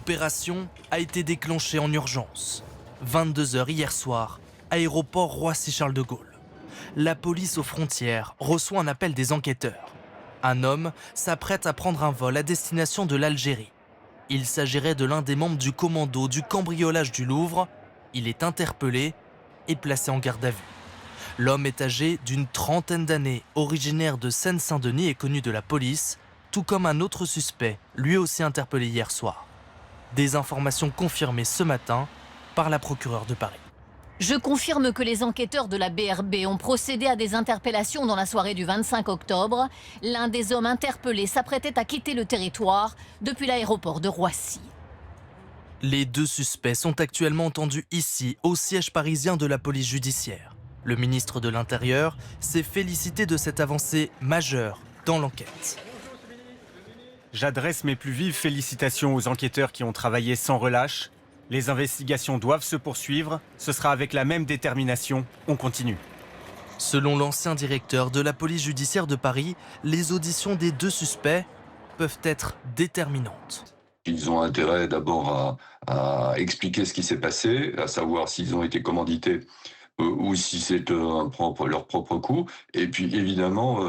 L'opération a été déclenchée en urgence. 22 h hier soir, aéroport Roissy-Charles de Gaulle. La police aux frontières reçoit un appel des enquêteurs. Un homme s'apprête à prendre un vol à destination de l'Algérie. Il s'agirait de l'un des membres du commando du cambriolage du Louvre. Il est interpellé et placé en garde à vue. L'homme est âgé d'une trentaine d'années, originaire de Seine-Saint-Denis et connu de la police, tout comme un autre suspect, lui aussi interpellé hier soir. Des informations confirmées ce matin par la procureure de Paris. Je confirme que les enquêteurs de la BRB ont procédé à des interpellations dans la soirée du 25 octobre. L'un des hommes interpellés s'apprêtait à quitter le territoire depuis l'aéroport de Roissy. Les deux suspects sont actuellement entendus ici, au siège parisien de la police judiciaire. Le ministre de l'Intérieur s'est félicité de cette avancée majeure dans l'enquête. J'adresse mes plus vives félicitations aux enquêteurs qui ont travaillé sans relâche. Les investigations doivent se poursuivre. Ce sera avec la même détermination. On continue. Selon l'ancien directeur de la police judiciaire de Paris, les auditions des deux suspects peuvent être déterminantes. Ils ont intérêt d'abord à expliquer ce qui s'est passé, à savoir s'ils ont été commandités ou si c'est leur propre coup. Et puis évidemment,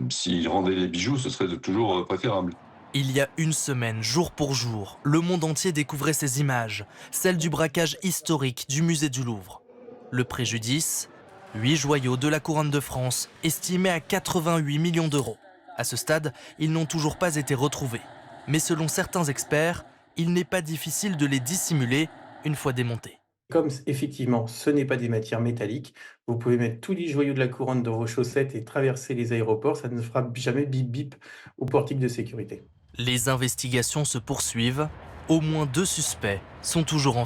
s'ils rendaient les bijoux, ce serait toujours préférable. Il y a une semaine, jour pour jour, le monde entier découvrait ces images, celles du braquage historique du musée du Louvre. Le préjudice, 8 joyaux de la couronne de France, estimés à 88 millions d'euros. À ce stade, ils n'ont toujours pas été retrouvés. Mais selon certains experts, il n'est pas difficile de les dissimuler une fois démontés. Comme effectivement ce n'est pas des matières métalliques, vous pouvez mettre tous les joyaux de la couronne dans vos chaussettes et traverser les aéroports, ça ne fera jamais bip bip au portique de sécurité. Les investigations se poursuivent. Au moins 2 suspects sont toujours en fuite.